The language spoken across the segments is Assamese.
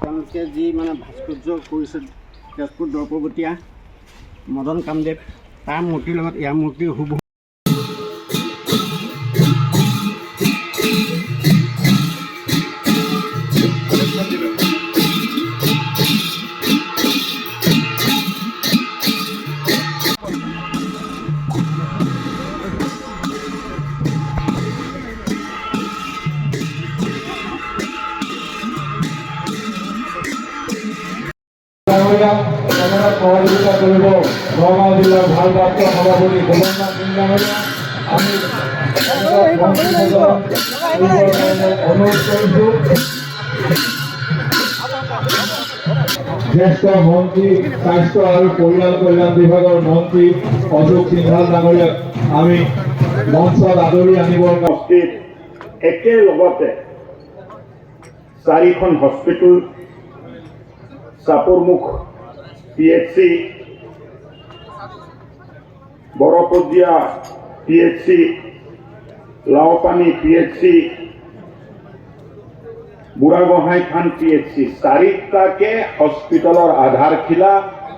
তেওঁলোকে যি মানে ভাস্কৰ্য কৰিছে তেজপুৰ দৰ্পৱতীয়া মদন কামদেৱ তাৰ মূৰ্তিৰ লগত ইয়াৰ মূৰ্তি হুবহু সহযোগিতা কৰিব নগাঁও জিলাৰ ভাৰপ্ৰাপ্ত সভাপতি গোলকনাথ সিংহামীয়া আমি অনুৰোধ কৰিছোঁ। জ্যেষ্ঠ মন্ত্ৰী স্বাস্থ্য আৰু পৰিয়াল কল্যাণ বিভাগৰ মন্ত্ৰী অশোক সিংহাল ডাঙৰীয়াক আমি মঞ্চত আদৰি আনিবৰ একেলগতে 4খন hospital Chaparmukh PHC Borpajia PHC Laopani PHC Burhagohain Than PHC 4টাকে হস্পিটেলৰ আধাৰশিলা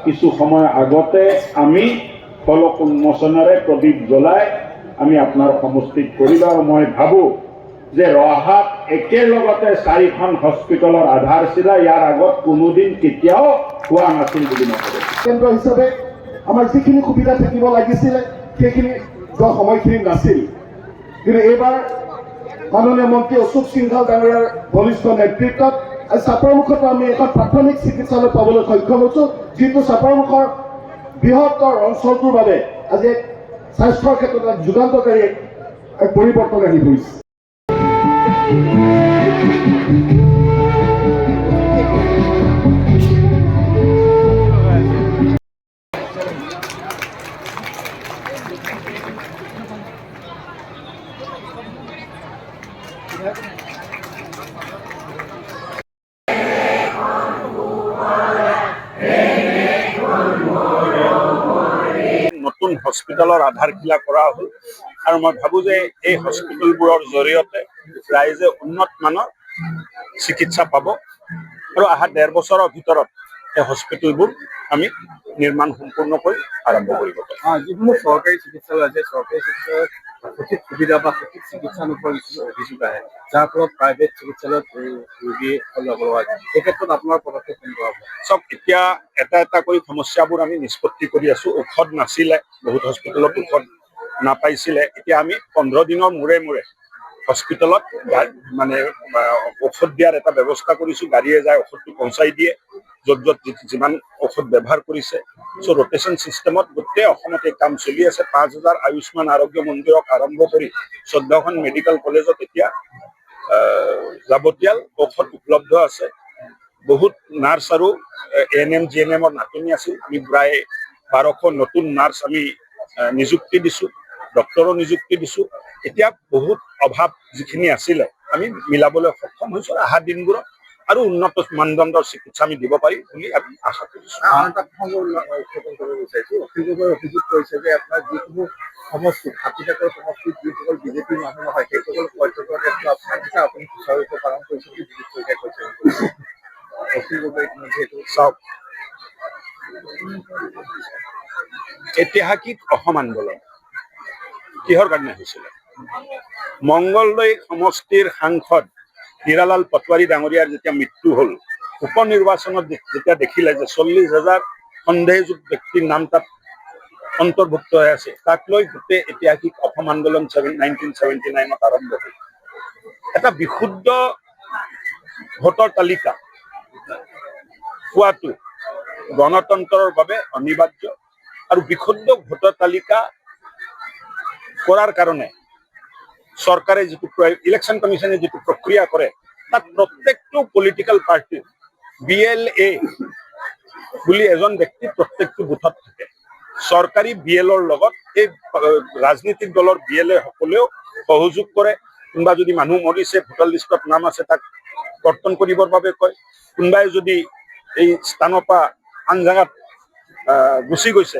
কিছু সময় আগতে আমি ফলক উন্মোচনেৰে প্ৰদীপ জ্বলাই আমি আপোনাৰ সমষ্টিত কৰিলোঁ আৰু মই ভাবোঁ যে ৰহাত একেলগতে 4খন হস্পিটেলৰ আধাৰশিলা ইয়াৰ আগত কোনোদিন কেতিয়াও হোৱা নাছিল বুলি মই ভাবোঁ। কেন্দ্ৰ হিচাপে আমাৰ যিখিনি সুবিধা থাকিব লাগিছিলে সেইখিনি সময়খিনি নাছিল, কিন্তু এইবাৰ মাননীয় মন্ত্ৰী অশোক সিংহাল ডাঙৰীয়াৰ বলিষ্ঠ নেতৃত্বত চাপৰমুখতো আমি এখন প্ৰাথমিক চিকিৎসালয় পাবলৈ সক্ষম হৈছোঁ, যিটো চাপৰমুখৰ বৃহত্তৰ অঞ্চলটোৰ বাবে আজি স্বাস্থ্যৰ ক্ষেত্ৰত এক যুগান্তকাৰী এক পৰিৱৰ্তন আহি পৰিছে। নতুন হস্পিটেলৰ আধাৰশিলা কৰা হ'ল আৰু মই ভাবোঁ যে এই হস্পিটেলবোৰৰ জৰিয়তে ৰাইজে উন্নত মানৰ চিকিৎসা পাব আৰু অহা 1.5 বছৰৰ ভিতৰত এই হস্পিটেলবোৰ আমি নিৰ্মাণ সম্পূৰ্ণকৈ আৰম্ভ কৰিব পাৰিম। যিসমূহ চৰকাৰী চিকিৎসালয় আছে, চৰকাৰী চিকিৎসালয়ত সঠিক সুবিধা বা সঠিক চিকিৎসা নোপোৱাৰ অভিযোগ আহে, যাৰ ফলত প্ৰাইভেট চিকিৎসালয়ত ৰোগী ল'ব লগা হয়। এই ক্ষেত্ৰত আপোনাৰ পদক্ষেপ কেনেকুৱা হ'ব? চব এতিয়া এটা এটা কৰি সমস্যাবোৰ আমি নিষ্পত্তি কৰি আছোঁ। ঔষধ নাছিলে, বহুত হস্পিটেলত ঔষধ নাপাইছিলে, এতিয়া আমি 15 দিনৰ মূৰে মূৰে হস্পিটেলত মানে ঔষধ দিয়াৰ এটা ব্যৱস্থা কৰিছোঁ। গাড়ীয়ে যায় ঔষধটো পहुঁচাই দিয়ে য'ত য'ত যিমান ঔষধ ব্যৱহাৰ কৰিছে। চ' ৰোটেশ্যন চিষ্টেমত গোটেই অসমত এই কাম চলি আছে। 5,000 আয়ুষ্মান আৰোগ্য মন্দিৰক আৰম্ভ কৰি 14খন মেডিকেল কলেজত এতিয়া যাৱতীয় ঔষধ উপলব্ধ আছে। বহুত নাৰ্ছ আৰু ANM GNMৰ নাটনি আছিল। আমি প্ৰায় 1200 নতুন নাৰ্ছ আমি নিযুক্তি দিছোঁ, ডক্টৰো নিযুক্তি দিছোঁ। এতিয়া বহুত অভাৱ যিখিনি আছিলে আমি মিলাবলৈ সক্ষম হৈছোঁ। অহা দিনবোৰত আৰু উন্নত মানদণ্ডৰ চিকিৎসা আমি দিব পাৰিম বুলি আমি আশা কৰিছোঁ। আন এটা প্ৰসংগ উত্থাপন কৰিব বিচাৰিছোঁ। অখিলগগৈয়ে অভিযোগ কৰিছে যে আপোনাৰ যিসমূহ সমষ্টিত, হাতীদাকৰ সমষ্টিত যিসকল বিজেপিৰ মানুহ নহয়, সেইসকল পৰ্যটকৰ আপোনাৰ নিচিনা আপুনি সুচাৰুৰূপে পালন কৰিছে বুলি বিজেপি চৰকাৰে কৈছে। অখিলগগৈয়ে যিহেতু চাওক, ঐতিহাসিক অসম আন্দোলন কিহৰ কাৰণে হৈছিলে? মংগলদৈ সমষ্টিৰ সাংসদ হীৰালাল পাটোৱাৰী ডাঙৰীয়াৰ যেতিয়া মৃত্যু হ'ল, উপ নিৰ্বাচনত যেতিয়া দেখিলে যে 40,000 সন্দেহযুক্ত ব্যক্তিৰ নাম তাত অন্তৰ্ভুক্ত হৈ আছে, তাক লৈ গোটেই ঐতিহাসিক অসম আন্দোলন 1979ত আৰম্ভ হ'ল। এটা বিশুদ্ধ ভোটৰ তালিকা পোৱাটো গণতন্ত্ৰৰ বাবে অনিবাৰ্য আৰু বিশুদ্ধ ভোটৰ তালিকা কৰাৰ কাৰণে চৰকাৰে যিটো ইলেকশ্যন কমিশনে যিটো প্ৰক্ৰিয়া কৰে তাত প্ৰত্যেকটো পলিটিকেল পাৰ্টিৰ BLA বুলি এজন ব্যক্তি প্ৰত্যেকটো বুথত থাকে। চৰকাৰী BLৰ লগত এই ৰাজনীতিক দলৰ BLA সকলেও সহযোগ কৰে। কোনোবা যদি মানুহ মৰিছে, ভোটাৰ লিষ্টত নাম আছে, তাক কৰ্তন কৰিবৰ বাবে কয়। কোনোবাই যদি এই স্থানৰ পৰা আন জেগাত গুচি গৈছে,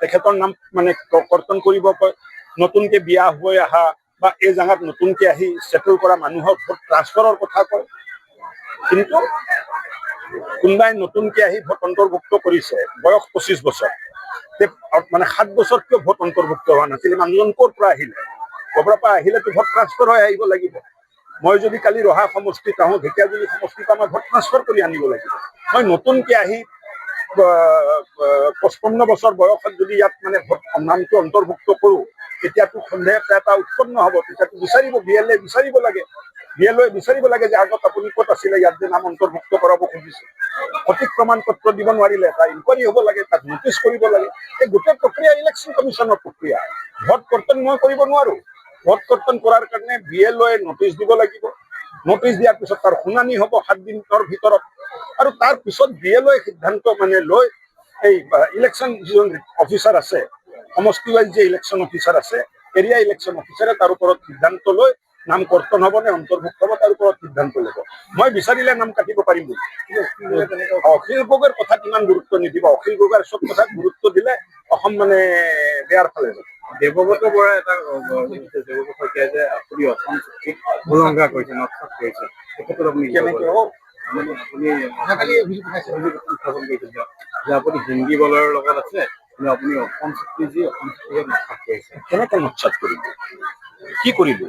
তেখেতৰ নাম মানে কৰ্তন কৰিব কয়। নতুনকে বিয়া হৈ অহা বা এই জেগাত নতুনকে আহি সেটেল কৰা মানুহৰ ভোট ট্ৰান্সফাৰৰ কথা কয়। কিন্তু কোনোবাই নতুনকে আহি ভোট অন্তৰ্ভুক্ত কৰিছে, বয়স 25 বছৰ, মানে 7 বছৰ কিয় ভোট অন্তৰ্ভুক্ত হোৱা নাছিল? মানুহজন ক'ৰ পৰা আহিলে? ক'ৰ পৰা আহিলেতো ভোট ট্ৰান্সফাৰ হৈ আহিব লাগিব। মই যদি কালি ৰহা সমষ্টিত আহোঁ, ঢেকীয়াজুলি সমষ্টিত আমাৰ ভোট ট্ৰান্সফাৰ কৰি আনিব লাগিব। মই নতুনকে আহি 55 বছৰ বয়সত যদি ইয়াত মানে ভোট নামটো অন্তৰ্ভুক্ত কৰোঁ, তেতিয়াতো সন্দেহ এটা উৎপন্ন হ'ব। তেতিয়াতো বিচাৰিব, BLA বিচাৰিব লাগে। BLA বিচাৰিব লাগে যে আগত আপুনি ক'ত আছিলে, ইয়াত যে নাম অন্তৰ্ভুক্ত কৰাব খুজিছে। সঠিক প্ৰমাণ পত্ৰ দিব নোৱাৰিলে এটা ইনকুৱাৰী হ'ব লাগে, তাক নটিচ কৰিব লাগে। এই গোটেই প্ৰক্ৰিয়া ইলেকশ্যন কমিশ্যনৰ প্ৰক্ৰিয়া। ভোট কৰ্তন মই কৰিব নোৱাৰো। ভোট কৰ্তন কৰাৰ কাৰণে BLA নটিচ দিব লাগিব। নটিচ দিয়াৰ পিছত তাৰ শুনানি হ'ব 7 দিনৰ ভিতৰত, আৰু তাৰ পিছত BLA সিদ্ধান্ত মানে লৈ এই ইলেকশ্যন যিজন অফিচাৰ আছে, সমষ্টি ৱাইজ যে ইলেকশ্যন অফিচাৰ আছে, এৰিয়া ইলেকশ্যন অফিচাৰে তাৰ ওপৰত সিদ্ধান্ত লৈ নাম কৰ্তন হ'ব নে অন্তৰ্ভুক্ত হ'ব তাৰ ওপৰত সিদ্ধান্ত ল'ব। মই বিচাৰিলে নাম কাটিব পাৰিম বুলি। অখিল গগৈৰ কথাত ইমান গুৰুত্ব নিদিব। অখিল গগৈৰ চব কথাত গুৰুত্ব দিলে অসম মানে বেয়াৰ ফালে যাব। দেৱব্ৰত বৰা এটা দেৱব্ৰত শইকীয়াই যে আপুনি অসম চুক্তিক উলংঘা কৰিছে, নস্যাৎ কৰিছে, তেখেতক আপুনি কেনেকে মানে আপুনি উত্থাপন কৰিছে যে আপুনি হিন্দী বলৰ লগত আছে, কিন্তু আপুনি অসম চুক্তি যি অসম চুক্তিকে নস্যাৎ কৰিছে। কেনেকে নস্যাৎ কৰিব? কি কৰিব?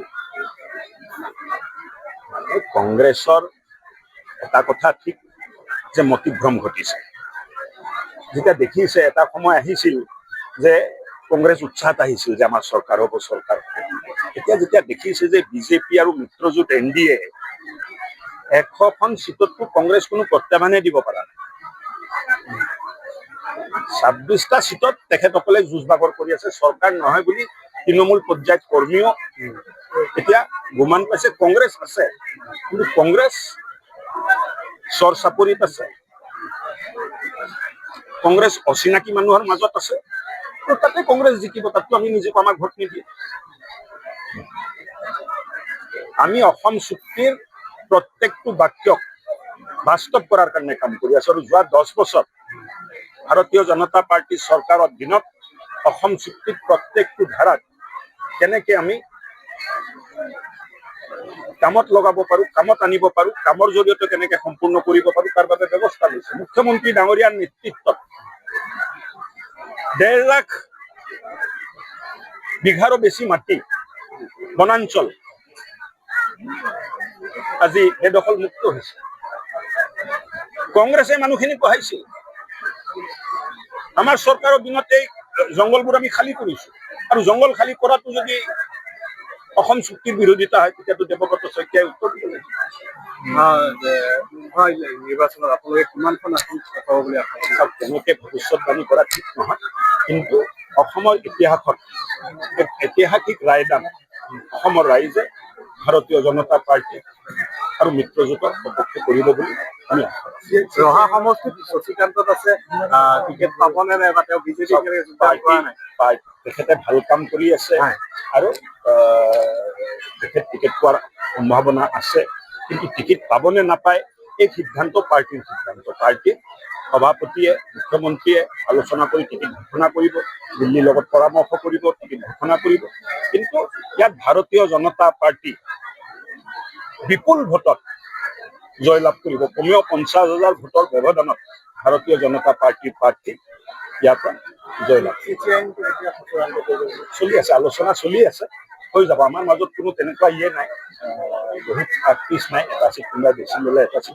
কংগ্ৰেছৰ এটা কথা ঠিক যে মতিভ্ৰম ঘটিছে। যেতিয়া দেখিছে, এটা সময় আহিছিল যে কংগ্ৰেছ উৎসাহত আহিছিল যে আমাৰ চৰকাৰ হ'ব, চৰকাৰ। এতিয়া যেতিয়া দেখিছে যে বিজেপি আৰু মিত্ৰজোঁট NDA 100খন চিটততো কংগ্ৰেছ কোনো প্ৰত্যাহ্বানে দিব পৰা নাই। 26টা চিটত তেখেতসকলে যুঁজ বাগৰ কৰি আছে। চৰকাৰ নহয় বুলি তৃণমূল পৰ্যায়ত কৰ্মীও এতিয়া গুমান পাইছে। কংগ্ৰেছ আছে, কিন্তু কংগ্ৰেছ চৰ চাপৰিত আছে। কংগ্ৰেছ অচিনাকি মানুহৰ মাজত আছে, আৰু তাতে কংগ্ৰেছ জিকিব। তাততো আমি নিজেও আমাক ভোট নিদিয়ে। আমি অসম চুক্তিৰ প্ৰত্যেকটো বাক্যক বাস্তৱ কৰাৰ কাৰণে কাম কৰি আছো, আৰু যোৱা 10 বছৰ ভাৰতীয় জনতা পাৰ্টীৰ চৰকাৰৰ দিনত অসম চুক্তিৰ প্ৰত্যেকটো ধাৰাত কেনেকে আমি কামত লগাব পাৰো, কামত আনিব পাৰো, কামৰ জৰিয়তে কেনেকে সম্পূৰ্ণ কৰিব পাৰো, তাৰ বাবে ব্যৱস্থা লৈছে। মুখ্যমন্ত্ৰী ডাঙৰীয়াৰ নেতৃত্বত 1.5 লাখ বিঘাৰো বেছি মাটি বনাঞ্চল আজি বেদখল মুক্ত হৈছে। কংগ্ৰেছে মানুহখিনি পঢ়াইছিল। আমাৰ চৰকাৰৰ দিনত এই জংগলবোৰ আমি খালী কৰিছো, আৰু জংগল খালী কৰাটো যদি অসম চুক্তিৰ বিৰোধিতা হয়, তেতিয়াতো দেৱব্ৰত শইকীয়াই উত্তৰ দিব লাগিব। নিৰ্বাচনত আপোনালোকে কিমানখন আসন পাব বুলি আশা কৰিছে? তেনেকে ভৱিষ্যতবাণী কৰা ঠিক নহয়, কিন্তু অসমৰ ইতিহাসত এক ঐতিহাসিক ৰায়দান অসমৰ ৰাইজে ভাৰতীয় জনতা পাৰ্টী আৰু মিত্ৰজোঁটৰ সপক্ষে কৰিব বুলি আমি আশা কৰিছো। ৰহা সমষ্টিত শশীকান্তত আছে, টিকেট পাবনে নাই বা তেওঁ বিজেপি তেখেতে ভাল কাম কৰি আছে, আৰু তেখেত টিকেট পোৱাৰ সম্ভাৱনা আছে। কিন্তু টিকেট পাবনে নাপায় এই সিদ্ধান্ত পাৰ্টীৰ সিদ্ধান্ত। পাৰ্টীৰ সভাপতিয়ে, মুখ্যমন্ত্ৰীয়ে আলোচনা কৰি টিকেট ঘোষণা কৰিব, দিল্লীৰ লগত পৰামৰ্শ কৰিব, টিকেট ঘোষণা কৰিব। কিন্তু ইয়াত ভাৰতীয় জনতা পাৰ্টী বিপুল ভোটত জয়লাভ কৰিব। কমেও 50,000 ভোটৰ ব্যৱধানত ভাৰতীয় জনতা পাৰ্টীৰ প্ৰাৰ্থী ইয়াৰ পৰা জয়লাভ চলি আছে, আলোচনা চলি আছে, হৈ যাব। আমাৰ মাজত কোনো তেনেকুৱা নাই, বহুত পিছ নাই। এটা চিট কোনোবাই বেছি ল'লে, এটা চিট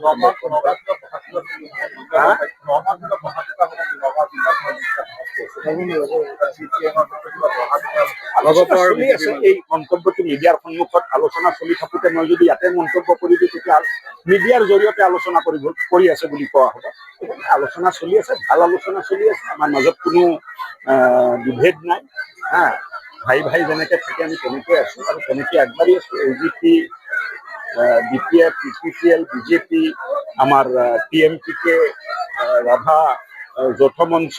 চলি আছে। এই মন্তব্যটো মিডিয়াৰ সন্মুখত আলোচনা চলি থাকোঁতে মই যদি ইয়াতে মন্তব্য কৰি দিওঁ, তেতিয়া মিডিয়াৰ জৰিয়তে আলোচনা কৰি আছে বুলি কোৱা হ'ব। আলোচনা চলি আছে, ভাল আলোচনা চলি আছে। আমাৰ মাজত কোনো বিভেদ নাই। ভাই ভাই যেনেকৈ থাকে আমি তেনেকৈ আছোঁ আৰু তেনেকৈ আগবাঢ়ি আছোঁ। AGP, DPF, PPCL, BJP, আমাৰ TMPK, ৰাভা, যৌথ মঞ্চ,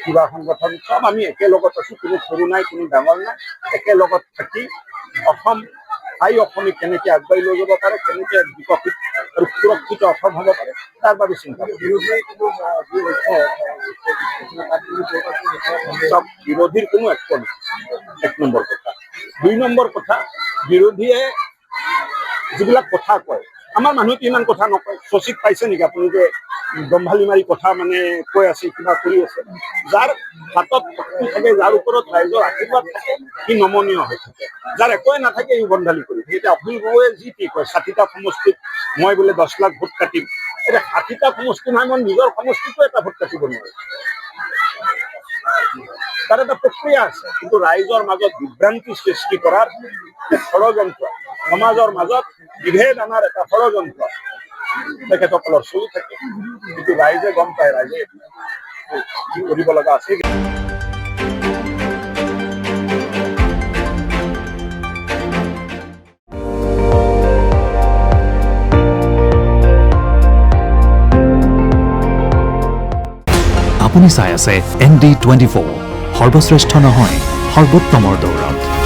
কিবা সংগঠন চব আমি একেলগত আছোঁ। কোনো সৰু নাই, কোনো ডাঙৰ নাই। একেলগত থাকি অসম অসমীক কেনেকৈ আগবাঢ়ি লৈ যাব পাৰে, কেনেকৈ বিকশিত আৰু সুৰক্ষিত অসম হ'ব পাৰে তাৰ বাবে চিন্তা চব বিৰোধীৰ কোনো একো নাই। 1 নম্বৰ কথা। 2 নম্বৰ কথা, বিৰোধীয়ে যিবিলাক কথা কয়, আমাৰ মানুহে ইমান কথা নকয়। শশীক পাইছে নেকি আপুনি যে দম্ভালি মাৰি কথা মানে কৈ আছে, কিবা কৰি আছে? যাৰ হাতত শক্তি থাকে, যাৰ ওপৰত ৰাইজৰ আশীৰ্বাদ থাকে, সি নমনীয় হৈ থাকে। যাৰ একোৱে নাথাকে ই বন্ধালি কৰি থাকে। এতিয়া অখিল গগৈয়ে যি টি কয়, 60টা সমষ্টিত মই বোলে 10 লাখ ভোট কাটিম। এতিয়া 60টা সমষ্টি নহয়, মই নিজৰ সমষ্টিতো এটা ভোট কাটিব নোৱাৰো। তাৰ এটা প্ৰক্ৰিয়া আছে, কিন্তু ৰাইজৰ মাজত বিভ্ৰান্তি সৃষ্টি কৰাৰ ষড়যন্ত্ৰ, সমাজৰ মাজত বিভেদ অনাৰ এটা ষড়যন্ত্ৰ তেখেতসকলৰ চলি থাকে। কিন্তু ৰাইজে গম পায়, ৰাইজে কি কৰিব লগা আছে। আপুনি চাই আছে ND24, সৰ্বশ্ৰেষ্ঠ নহয় সৰ্বোত্তমৰ দৌৰত।